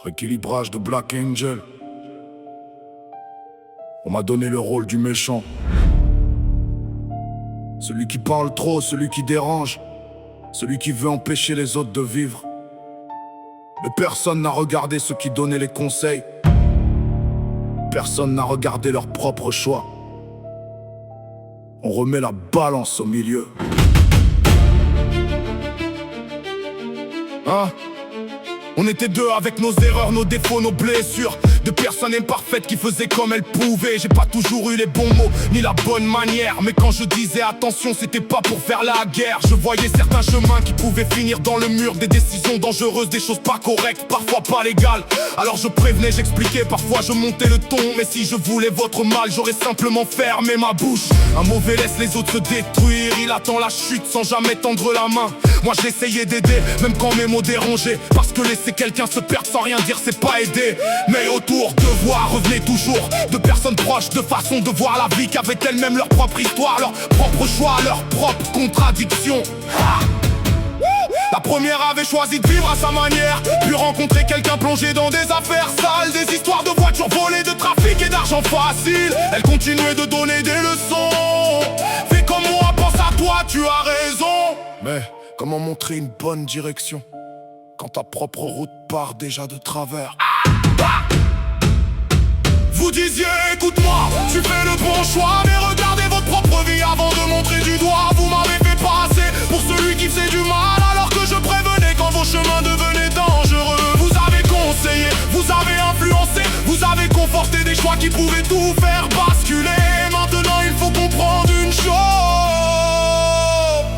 Rééquilibrage de Black Angel. On m'a donné le rôle du méchant. Celui qui parle trop, celui qui dérange. Celui qui veut empêcher les autres de vivre. Mais personne n'a regardé ceux qui donnaient les conseils. Personne n'a regardé leur propre choix. On remet la balance au milieu. Hein? On était deux avec nos erreurs, nos défauts, nos blessures. Deux personnes imparfaites qui faisaient comme elles pouvaient. J'ai pas toujours eu les bons mots, ni la bonne manière. Mais quand je disais attention, c'était pas pour faire la guerre. Je voyais certains chemins qui pouvaient finir dans le mur. Des décisions dangereuses, des choses pas correctes, parfois pas légales. Alors je prévenais, j'expliquais, parfois je montais le ton. Mais si je voulais votre mal, j'aurais simplement fermé ma bouche. Un mauvais laisse les autres se détruire. Il attend la chute sans jamais tendre la main. Moi j'essayais d'aider, même quand mes mots dérangeaient. Parce que laisser quelqu'un se perdre sans rien dire, c'est pas aider. Mais autour de voix revenaient toujours de personnes proches, de façon de voir la vie, qui avaient elles-mêmes leur propre histoire, leur propre choix, leur propre contradiction. La première avait choisi de vivre à sa manière, puis rencontrer quelqu'un plongé dans des affaires sales. Des histoires de voitures volées, de trafic et d'argent facile. Elle continuait de donner des leçons. Fais comme moi, pense à toi, tu as raison. Mais comment montrer une bonne direction quand ta propre route part déjà de travers? Vous disiez écoute-moi, tu fais le bon choix, mais regardez votre propre vie avant de montrer du doigt. Vous m'avez fait passer pour celui qui faisait du mal, alors que je prévenais quand vos chemins devenaient dangereux. Vous avez conseillé, vous avez influencé, vous avez conforté des choix qui pouvaient tout faire basculer. Maintenant il faut comprendre une chose: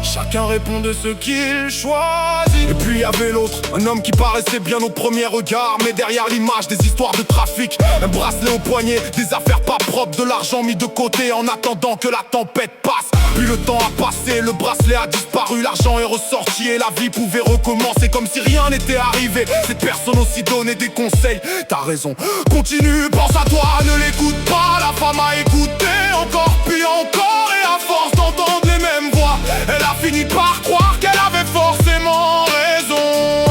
chacun répond de ce qu'il choisit. Et puis y avait l'autre, un homme qui paraissait bien au premier regard, mais derrière l'image des histoires de trafic. Un bracelet au poignet, des affaires pas propres, de l'argent mis de côté en attendant que la tempête passe. Puis le temps a passé, le bracelet a disparu, l'argent est ressorti et la vie pouvait recommencer comme si rien n'était arrivé. Cette personne aussi donnait des conseils. T'as raison, continue, pense à toi, ne l'écoute pas. La femme a écouté encore puis encore, et à force d'entendre les mêmes voix, elle a fini par croire qu'elle avait forcément raison.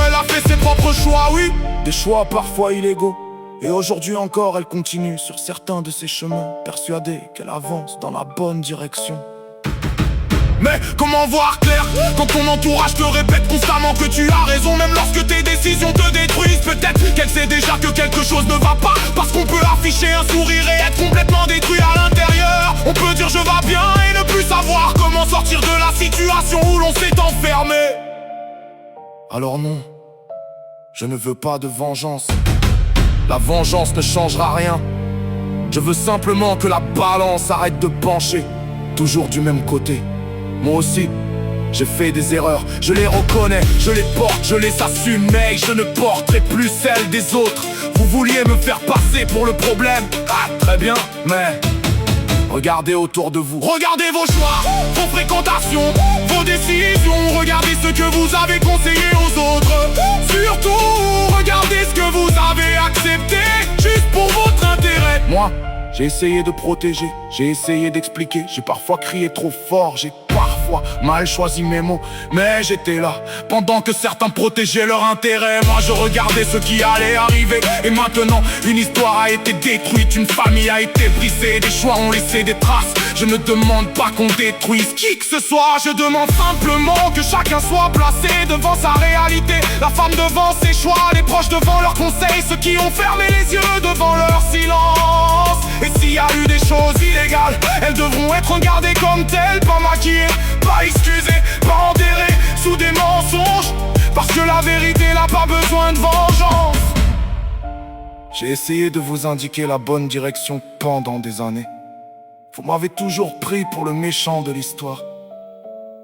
Elle a fait ses propres choix, oui, des choix parfois illégaux. Et aujourd'hui encore, elle continue sur certains de ses chemins, persuadée qu'elle avance dans la bonne direction. Mais comment voir clair quand ton entourage te répète constamment que tu as raison, même lorsque tes décisions te détruisent? Peut-être qu'elle sait déjà que quelque chose ne va pas, parce qu'on peut afficher un sourire et être complètement détruit à l'intérieur. On peut dire je vais bien et ne plus savoir comment sortir de la situation où l'on s'est enfermé. Alors non, je ne veux pas de vengeance. La vengeance ne changera rien. Je veux simplement que la balance arrête de pencher toujours du même côté. Moi aussi, j'ai fait des erreurs, je les reconnais, je les porte, je les assume, mais je ne porterai plus celles des autres. Vous vouliez me faire passer pour le problème, ah très bien, mais regardez autour de vous, regardez vos choix, vos fréquentations, vos décisions. Regardez ce que vous avez conseillé aux autres. Surtout, regardez ce que vous avez accepté, juste pour votre intérêt. Moi, j'ai essayé de protéger, j'ai essayé d'expliquer. J'ai parfois crié trop fort, j'ai parfois mal choisi mes mots, mais j'étais là pendant que certains protégeaient leur intérêt. Moi je regardais ce qui allait arriver, et maintenant une histoire a été détruite, une famille a été brisée, des choix ont laissé des traces. Je ne demande pas qu'on détruise qui que ce soit, je demande simplement que chacun soit placé devant sa réalité. La femme devant ses choix, les proches devant leurs conseils, ceux qui ont fermé les yeux devant leur silence. Et s'il y a eu des choses illégales, elles devront être regardées comme telles, pas maquillées, pas excusées, pas enterrées sous des mensonges, parce que la vérité n'a pas besoin de vengeance. J'ai essayé de vous indiquer la bonne direction pendant des années. Vous m'avez toujours pris pour le méchant de l'histoire.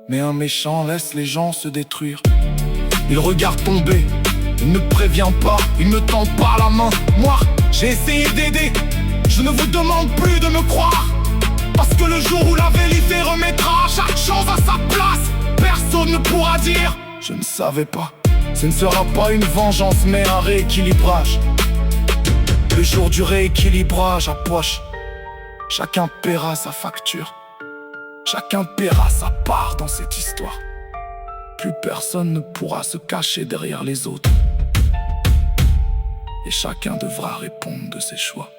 Mais un méchant laisse les gens se détruire. Il regarde tomber, il ne prévient pas, il ne tend pas la main. Moi, j'ai essayé d'aider. Je ne vous demande plus de me croire, parce que le jour où la vérité remettra chaque chose à sa place, personne ne pourra dire je ne savais pas. Ce ne sera pas une vengeance mais un rééquilibrage. Le jour du rééquilibrage approche. Chacun paiera sa facture, chacun paiera sa part dans cette histoire. Plus personne ne pourra se cacher derrière les autres. et chacun devra répondre de ses choix.